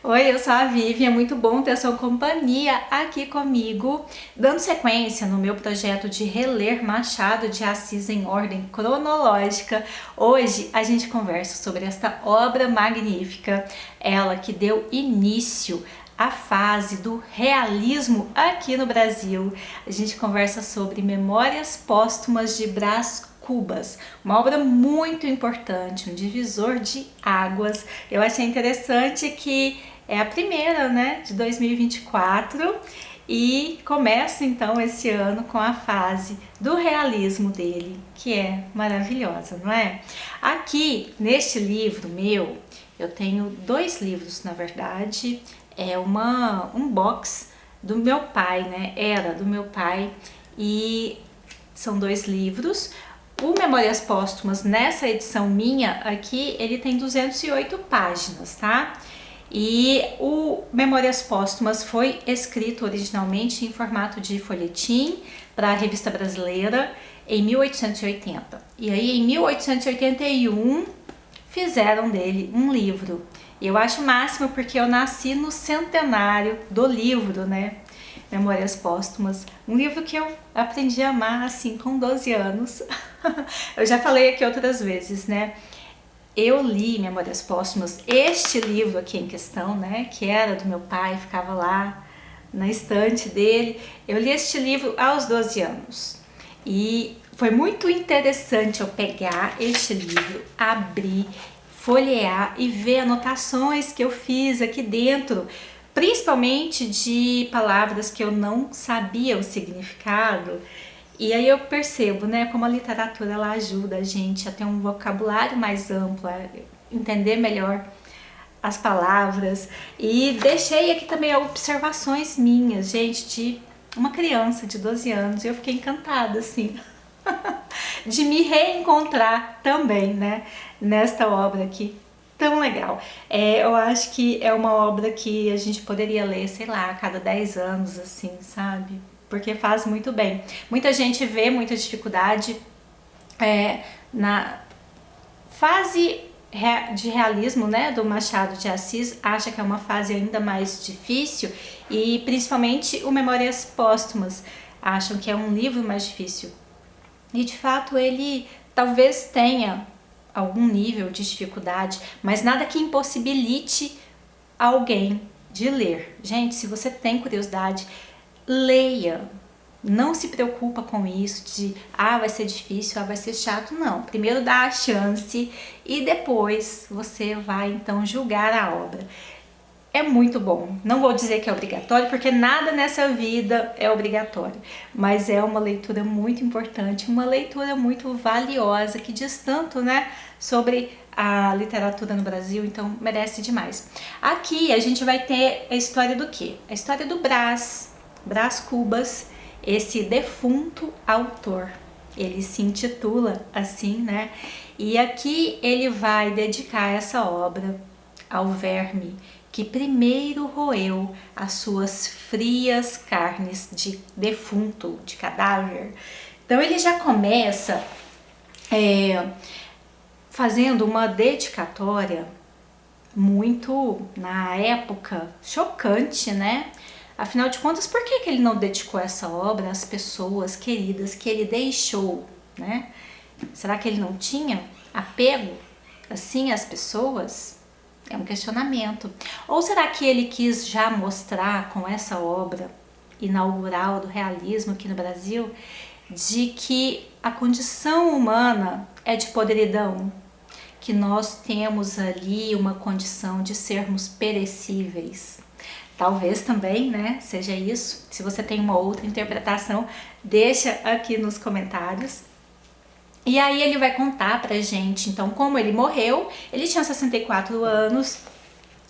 Oi, eu sou a Vivi, é muito bom ter sua companhia aqui comigo, dando sequência no meu projeto de reler Machado de Assis em ordem cronológica. Hoje a gente conversa sobre esta obra magnífica, ela que deu início à fase do realismo aqui no Brasil. A gente conversa sobre Memórias Póstumas de Brás Cubas, uma obra muito importante, um divisor de águas. Eu achei interessante que é a primeira, né, de 2024 e começa então esse ano com a fase do realismo dele, que é maravilhosa, não é? Aqui neste livro meu, eu tenho dois livros, na verdade, é um box do meu pai, né? Era do meu pai e são dois livros. O Memórias Póstumas, nessa edição minha aqui, ele tem 208 páginas, tá? E o Memórias Póstumas foi escrito originalmente em formato de folhetim para a Revista Brasileira em 1880. E aí, em 1881, fizeram dele um livro. E eu acho o máximo porque eu nasci no centenário do livro, né? Memórias Póstumas, um livro que eu aprendi a amar assim com 12 anos. Eu já falei aqui outras vezes, né? Eu li Memórias Póstumas, este livro aqui em questão, né, que era do meu pai, ficava lá na estante dele. Eu li este livro aos 12 anos e foi muito interessante eu pegar este livro, abrir, folhear e ver anotações que eu fiz aqui dentro, principalmente de palavras que eu não sabia o significado. E aí eu percebo, né, como a literatura ela ajuda a gente a ter um vocabulário mais amplo, a entender melhor as palavras. E deixei aqui também observações minhas, gente, de uma criança de 12 anos. E eu fiquei encantada, assim, de me reencontrar também, né, nesta obra aqui tão legal. Eu acho que é uma obra que a gente poderia ler, sei lá, a cada 10 anos, assim, sabe? Porque faz muito bem. Muita gente vê muita dificuldade na fase de realismo, né, do Machado de Assis, acha que é uma fase ainda mais difícil, e principalmente o Memórias Póstumas acham que é um livro mais difícil. E de fato ele talvez tenha algum nível de dificuldade, mas nada que impossibilite alguém de ler. Gente, se você tem curiosidade, leia. Não se preocupa com isso de vai ser difícil, vai ser chato, não. Primeiro dá a chance e depois você vai então julgar a obra. É muito bom. Não vou dizer que é obrigatório, porque nada nessa vida é obrigatório, mas é uma leitura muito importante, uma leitura muito valiosa, que diz tanto, né, sobre a literatura no Brasil, então merece demais. Aqui a gente vai ter a história do quê? A história do Brás Cubas, esse defunto autor. Ele se intitula assim, né? E aqui ele vai dedicar essa obra ao verme que primeiro roeu as suas frias carnes de defunto, de cadáver. Então ele já começa fazendo uma dedicatória muito, na época, chocante, né? Afinal de contas, por que ele não dedicou essa obra às pessoas queridas que ele deixou, né? Será que ele não tinha apego, assim, às pessoas? É um questionamento. Ou será que ele quis já mostrar com essa obra inaugural do realismo aqui no Brasil de que a condição humana é de podridão, que nós temos ali uma condição de sermos perecíveis? Talvez também, né, seja isso. Se você tem uma outra interpretação, deixa aqui nos comentários. E aí ele vai contar pra gente, então, como ele morreu. Ele tinha 64 anos,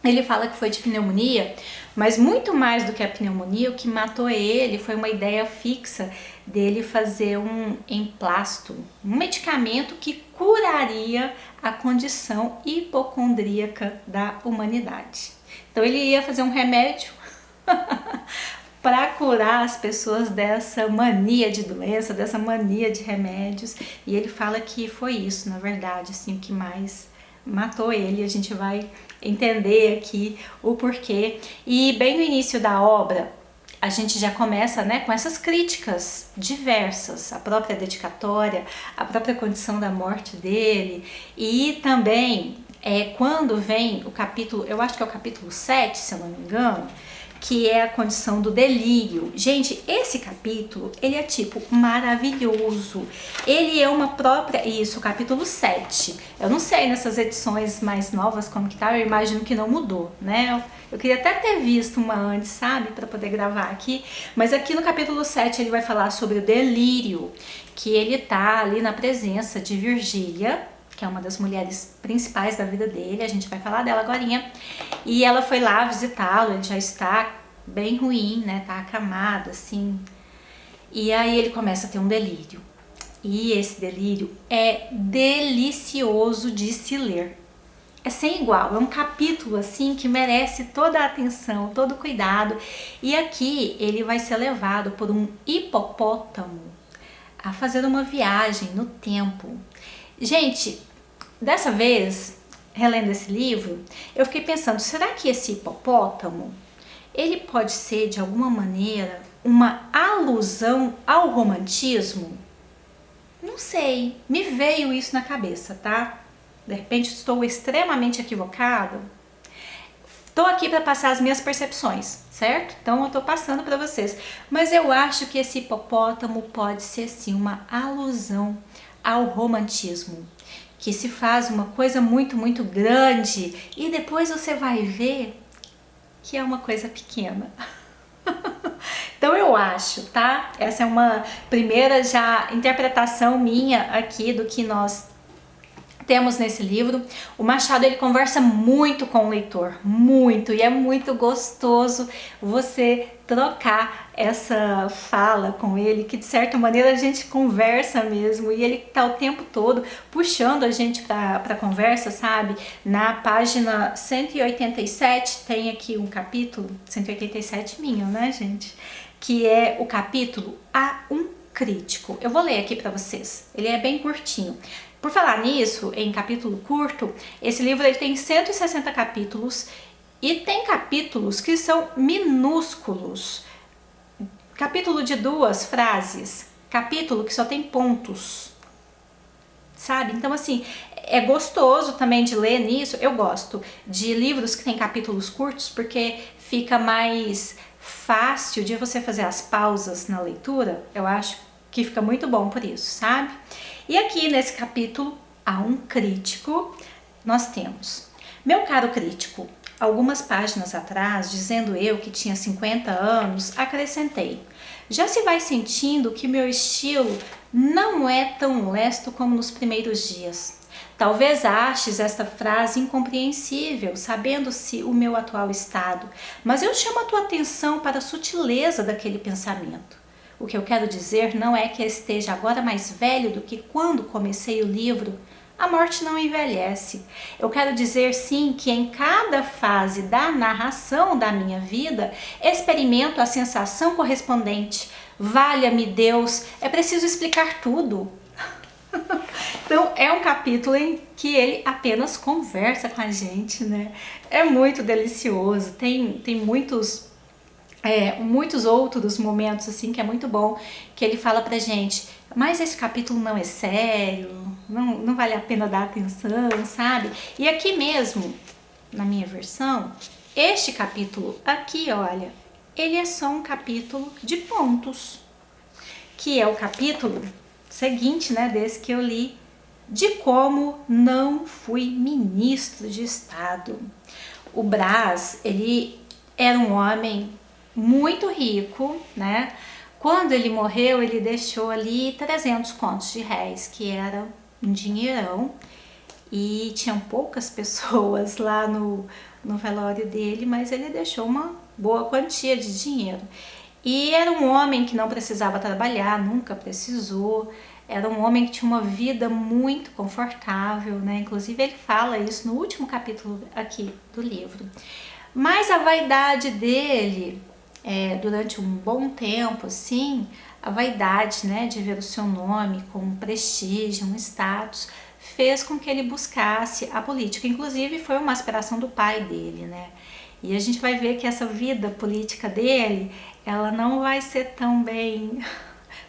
ele fala que foi de pneumonia, mas muito mais do que a pneumonia, o que matou ele foi uma ideia fixa dele fazer um emplasto, um medicamento que curaria a condição hipocondríaca da humanidade. Então ele ia fazer um remédio para curar as pessoas dessa mania de doença, dessa mania de remédios. E ele fala que foi isso, na verdade, assim, o que mais matou ele. A gente vai entender aqui o porquê. E bem no início da obra, a gente já começa, né, com essas críticas diversas, a própria dedicatória, a própria condição da morte dele, e também quando vem o capítulo, eu acho que é o capítulo 7, se eu não me engano, que é a condição do delírio. Gente, esse capítulo, ele é tipo maravilhoso. Ele é uma própria... Isso, o capítulo 7. Eu não sei nessas edições mais novas como que tá, eu imagino que não mudou, né? Eu queria até ter visto uma antes, sabe? Pra poder gravar aqui. Mas aqui no capítulo 7 ele vai falar sobre o delírio, que ele tá ali na presença de Virgília, que é uma das mulheres principais da vida dele, a gente vai falar dela agorinha. E ela foi lá visitá-lo, ele já está bem ruim, né, tá acamado, assim. E aí ele começa a ter um delírio. E esse delírio é delicioso de se ler. É sem igual, é um capítulo assim que merece toda a atenção, todo o cuidado. E aqui ele vai ser levado por um hipopótamo a fazer uma viagem no tempo. Gente, dessa vez, relendo esse livro, eu fiquei pensando, será que esse hipopótamo, ele pode ser de alguma maneira uma alusão ao romantismo? Não sei, me veio isso na cabeça, tá? De repente estou extremamente equivocada. Estou aqui para passar as minhas percepções, certo? Então eu estou passando para vocês. Mas eu acho que esse hipopótamo pode ser sim uma alusão ao romantismo, que se faz uma coisa muito, muito grande e depois você vai ver que é uma coisa pequena. Então eu acho, tá? Essa é uma primeira já interpretação minha aqui do que nós temos nesse livro. O Machado, ele conversa muito com o leitor, muito, e é muito gostoso você trocar essa fala com ele, que de certa maneira a gente conversa mesmo, e ele tá o tempo todo puxando a gente pra conversa, sabe? Na página 187 tem aqui um capítulo, 187 minha, né, gente? Que é o capítulo A um Crítico. Eu vou ler aqui pra vocês, ele é bem curtinho. Por falar nisso, em capítulo curto, esse livro ele tem 160 capítulos e tem capítulos que são minúsculos. Capítulo de 2 frases, capítulo que só tem pontos, sabe? Então assim, é gostoso também de ler nisso. Eu gosto de livros que tem capítulos curtos porque fica mais fácil de você fazer as pausas na leitura. Eu acho que fica muito bom por isso, sabe? E aqui nesse capítulo, A um Crítico, nós temos: meu caro crítico, algumas páginas atrás, dizendo eu que tinha 50 anos, acrescentei: já se vai sentindo que meu estilo não é tão lesto como nos primeiros dias. Talvez aches esta frase incompreensível, sabendo-se o meu atual estado, mas eu chamo a tua atenção para a sutileza daquele pensamento. O que eu quero dizer não é que esteja agora mais velho do que quando comecei o livro. A morte não envelhece. Eu quero dizer sim que em cada fase da narração da minha vida experimento a sensação correspondente. Valha-me Deus, é preciso explicar tudo. Então é um capítulo em que ele apenas conversa com a gente, né? É muito delicioso, tem muitos outros momentos assim que é muito bom, que ele fala pra gente, mas esse capítulo não é sério, não vale a pena dar atenção, sabe? E aqui mesmo, na minha versão, este capítulo aqui, olha, ele é só um capítulo de pontos, que é o capítulo seguinte, né, desse que eu li, de como não fui ministro de Estado. O Brás, ele era um homem muito rico, né? Quando ele morreu, ele deixou ali 300 contos de réis, que era um dinheirão, e tinham poucas pessoas lá no velório dele, mas ele deixou uma boa quantia de dinheiro. E era um homem que não precisava trabalhar, nunca precisou, era um homem que tinha uma vida muito confortável, né? Inclusive ele fala isso no último capítulo aqui do livro. Mas a vaidade dele, durante um bom tempo, assim, a vaidade, né, de ver o seu nome com um prestígio, um status, fez com que ele buscasse a política. Inclusive foi uma aspiração do pai dele, né? E a gente vai ver que essa vida política dele, ela não vai ser tão bem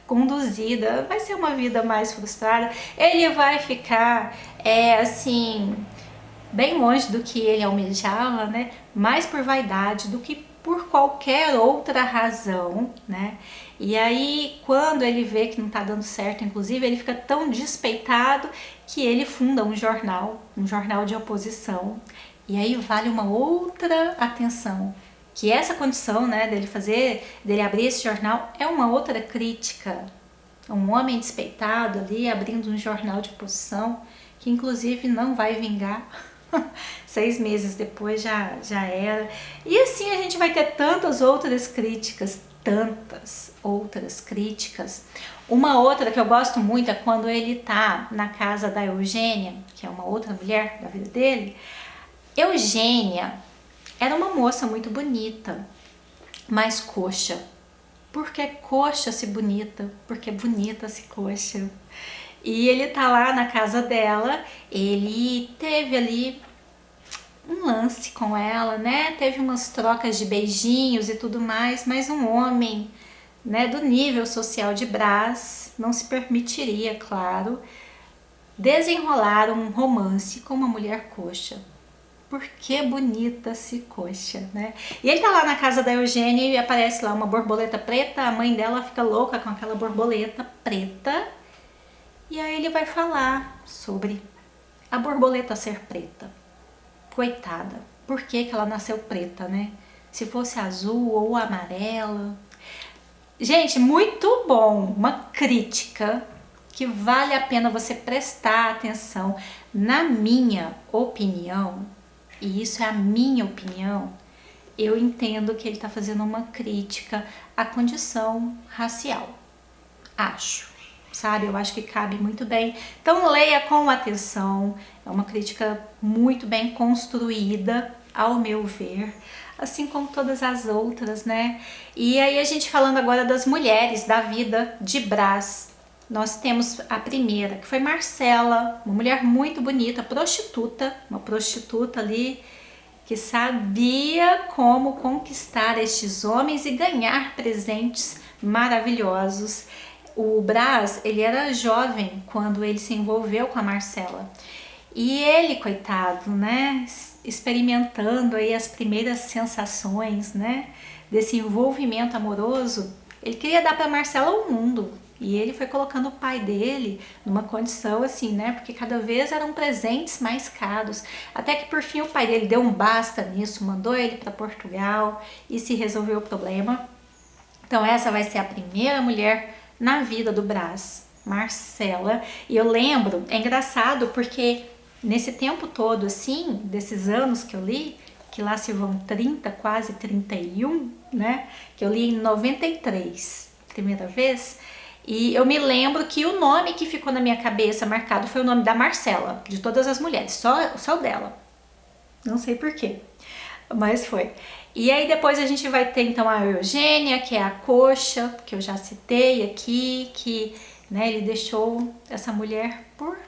conduzida, vai ser uma vida mais frustrada. Ele vai ficar, assim, bem longe do que ele almejava, né? Mais por vaidade do que por qualquer outra razão, né? E aí, quando ele vê que não tá dando certo, inclusive, ele fica tão despeitado que ele funda um jornal de oposição. E aí vale uma outra atenção, que essa condição, né, dele abrir esse jornal é uma outra crítica. Um homem despeitado ali abrindo um jornal de oposição, que inclusive não vai vingar. 6 meses depois já era. E assim a gente vai ter tantas outras críticas. Uma outra que eu gosto muito é quando ele tá na casa da Eugênia, que é uma outra mulher da vida dele. Eugênia era uma moça muito bonita, mas coxa. Por que coxa se bonita? Porque bonita se coxa. E ele tá lá na casa dela, ele teve ali um lance com ela, né? Teve umas trocas de beijinhos e tudo mais, mas um homem, né, do nível social de Brás não se permitiria, claro, desenrolar um romance com uma mulher coxa. Por que bonita se coxa, né? E ele tá lá na casa da Eugênia e aparece lá uma borboleta preta, a mãe dela fica louca com aquela borboleta preta. E aí ele vai falar sobre a borboleta ser preta. Coitada, por que ela nasceu preta, né? Se fosse azul ou amarela. Gente, muito bom, uma crítica que vale a pena você prestar atenção. Na minha opinião, e isso é a minha opinião, eu entendo que ele está fazendo uma crítica à condição racial. Acho. Sabe, eu acho que cabe muito bem. Então leia com atenção, é uma crítica muito bem construída, ao meu ver, assim como todas as outras, né? E aí a gente falando agora das mulheres da vida de Brás, nós temos a primeira, que foi Marcela, uma mulher muito bonita, prostituta, uma prostituta ali, que sabia como conquistar estes homens e ganhar presentes maravilhosos. O Brás, ele era jovem quando ele se envolveu com a Marcela. E ele, coitado, né, experimentando aí as primeiras sensações, né, desse envolvimento amoroso, ele queria dar para Marcela o mundo. E ele foi colocando o pai dele numa condição assim, né, porque cada vez eram presentes mais caros. Até que por fim o pai dele deu um basta nisso, mandou ele para Portugal e se resolveu o problema. Então essa vai ser a primeira mulher na vida do Brás, Marcela. E eu lembro, é engraçado porque nesse tempo todo assim, desses anos que eu li, que lá se vão 30, quase 31, né, que eu li em 93, primeira vez, e eu me lembro que o nome que ficou na minha cabeça marcado foi o nome da Marcela, de todas as mulheres, só dela. Não sei porquê, mas foi. E aí depois a gente vai ter então a Eugênia, que é a coxa, que eu já citei aqui, que, né, ele deixou essa mulher por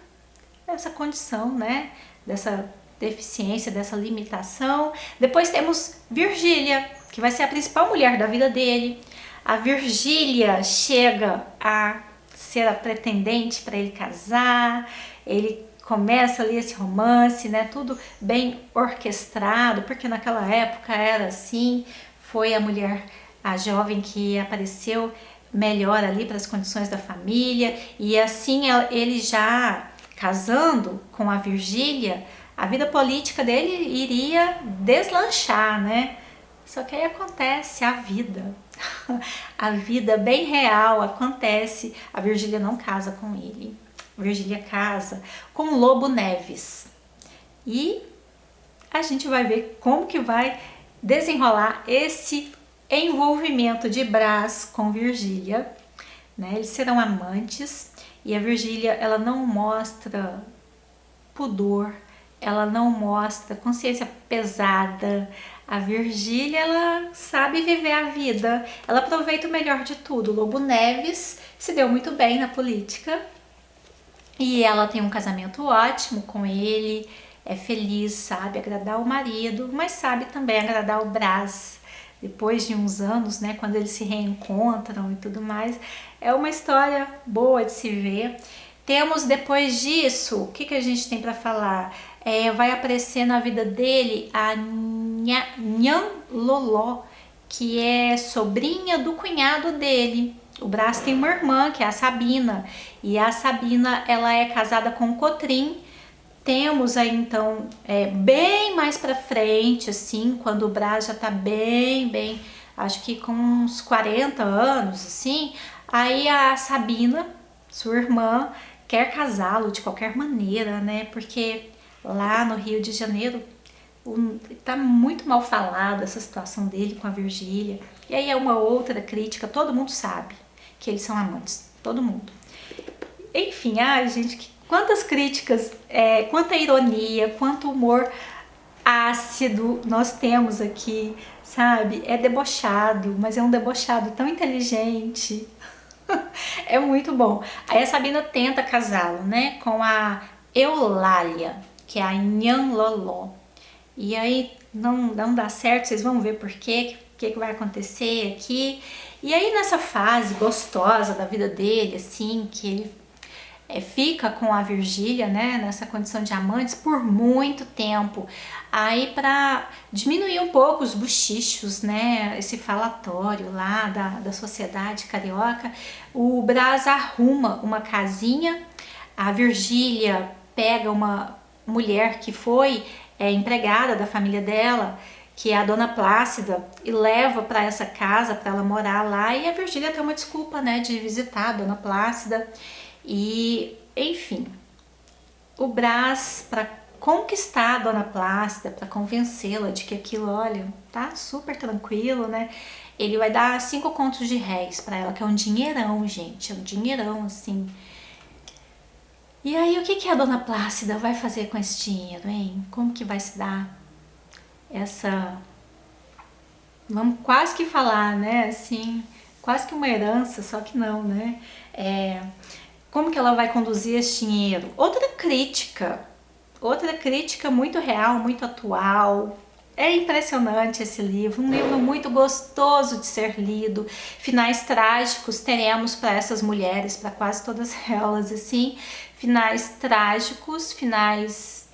essa condição, né, dessa deficiência, dessa limitação. Depois temos Virgília, que vai ser a principal mulher da vida dele. A Virgília chega a ser a pretendente para ele casar, ele começa ali esse romance, né, tudo bem orquestrado, porque naquela época era assim, foi a mulher, a jovem que apareceu melhor ali para as condições da família, e assim ele já casando com a Virgília, a vida política dele iria deslanchar, né? Só que aí acontece a vida, a vida bem real acontece, a Virgília não casa com ele. Virgília casa com Lobo Neves e a gente vai ver como que vai desenrolar esse envolvimento de Brás com Virgília, né? Eles serão amantes e a Virgília, ela não mostra pudor, ela não mostra consciência pesada. A Virgília, ela sabe viver a vida, ela aproveita o melhor de tudo. Lobo Neves se deu muito bem na política. E ela tem um casamento ótimo com ele, é feliz, sabe agradar o marido, mas sabe também agradar o Brás. Depois de uns anos, né, quando eles se reencontram e tudo mais, é uma história boa de se ver. Temos depois disso, o que, que a gente tem para falar? Vai aparecer na vida dele a Nhan Loló, que é sobrinha do cunhado dele. O Brás tem uma irmã, que é a Sabina, e a Sabina, ela é casada com o Cotrim. Temos aí então, bem mais pra frente, assim, quando o Brás já tá bem, acho que com uns 40 anos, assim, aí a Sabina, sua irmã, quer casá-lo de qualquer maneira, né, porque lá no Rio de Janeiro tá muito mal falado essa situação dele com a Virgília. E aí é uma outra crítica, todo mundo sabe que eles são amantes, todo mundo. Enfim, ai gente, quantas críticas, quanta ironia, quanto humor ácido nós temos aqui, sabe? É debochado, mas é um debochado tão inteligente. É muito bom. Aí a Sabina tenta casá-lo, né, com a Eulália, que é a Nhan Loló. E aí não dá certo, vocês vão ver por quê, o que vai acontecer aqui. E aí nessa fase gostosa da vida dele, assim, que ele fica com a Virgília, né, nessa condição de amantes por muito tempo. Aí para diminuir um pouco os bochichos, né, esse falatório lá da sociedade carioca, o Brás arruma uma casinha, a Virgília pega uma mulher que foi empregada da família dela, que é a Dona Plácida, e leva para essa casa para ela morar lá, e a Virgília tem uma desculpa, né, de visitar a Dona Plácida. E, enfim, o Brás, para conquistar a Dona Plácida, para convencê-la de que aquilo, olha, tá super tranquilo, né? Ele vai dar 5 contos de réis para ela, que é um dinheirão, gente, é um dinheirão, assim. E aí, o que que a Dona Plácida vai fazer com esse dinheiro, hein? Como que vai se dar essa... Vamos quase que falar, né, assim, quase que uma herança, só que não, né? Como que ela vai conduzir esse dinheiro? Outra crítica muito real, muito atual. É impressionante esse livro, um livro muito gostoso de ser lido. Finais trágicos teremos para essas mulheres, para quase todas elas, assim. Finais trágicos, finais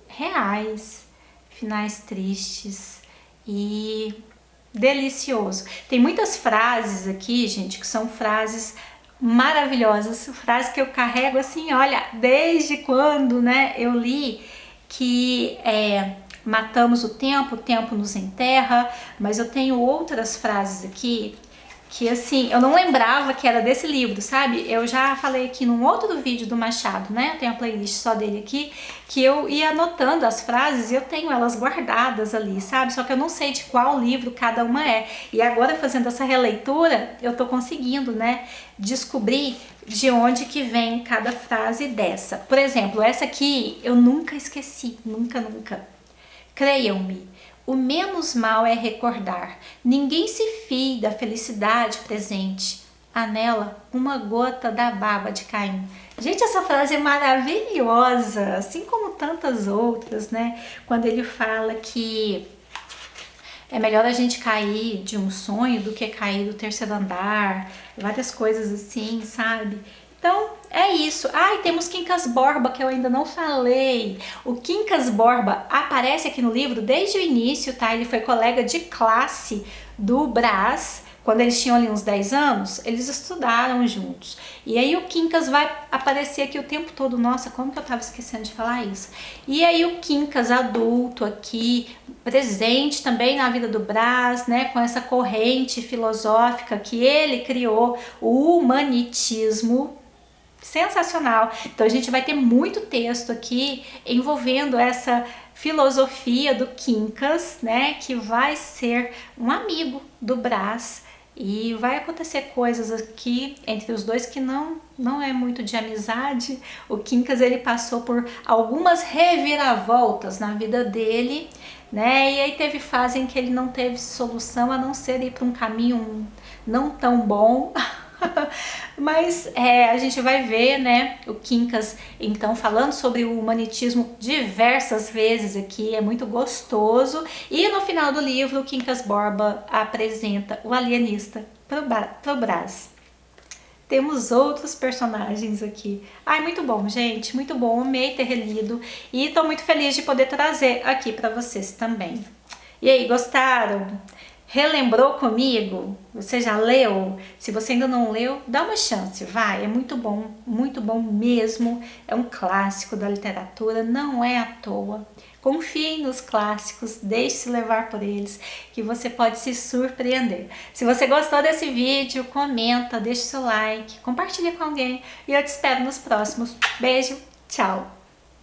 reais, finais tristes e delicioso. Tem muitas frases aqui, gente, que são frases maravilhosas, frases que eu carrego assim, olha, desde quando, né, eu li que matamos o tempo nos enterra, mas eu tenho outras frases aqui que assim, eu não lembrava que era desse livro, sabe? Eu já falei aqui num outro vídeo do Machado, né? Eu tenho a playlist só dele aqui, que eu ia anotando as frases e eu tenho elas guardadas ali, sabe? Só que eu não sei de qual livro cada uma é. E agora fazendo essa releitura, eu tô conseguindo, né, descobrir de onde que vem cada frase dessa. Por exemplo, essa aqui eu nunca esqueci, nunca. Creiam-me, o menos mal é recordar. Ninguém se fie da felicidade presente. Há nela uma gota da baba de Caim. Gente, essa frase é maravilhosa, assim como tantas outras, né? Quando ele fala que é melhor a gente cair de um sonho do que cair do terceiro andar, várias coisas assim, sabe? Então, é isso. Ah, e temos Quincas Borba, que eu ainda não falei. O Quincas Borba aparece aqui no livro desde o início, tá? Ele foi colega de classe do Brás. Quando eles tinham ali uns 10 anos, eles estudaram juntos. E aí o Quincas vai aparecer aqui o tempo todo. Nossa, como que eu tava esquecendo de falar isso? E aí o Quincas adulto aqui, presente também na vida do Brás, né? Com essa corrente filosófica que ele criou, o humanitismo. Sensacional. Então a gente vai ter muito texto aqui envolvendo essa filosofia do Quincas, né, que vai ser um amigo do Brás, e vai acontecer coisas aqui entre os dois que não é muito de amizade. O Quincas, ele passou por algumas reviravoltas na vida dele, né, e aí teve fase em que ele não teve solução a não ser ir para um caminho não tão bom. Mas a gente vai ver, né, o Quincas, então, falando sobre o humanitismo diversas vezes aqui, é muito gostoso. E no final do livro, o Quincas Borba apresenta o alienista pro Brás. Temos outros personagens aqui. Ai, muito bom, gente, muito bom, amei ter relido e tô muito feliz de poder trazer aqui para vocês também. E aí, gostaram? Relembrou comigo? Você já leu? Se você ainda não leu, dá uma chance, vai. É muito bom mesmo. É um clássico da literatura, não é à toa. Confie nos clássicos, deixe-se levar por eles, que você pode se surpreender. Se você gostou desse vídeo, comenta, deixe seu like, compartilhe com alguém e eu te espero nos próximos. Beijo, tchau!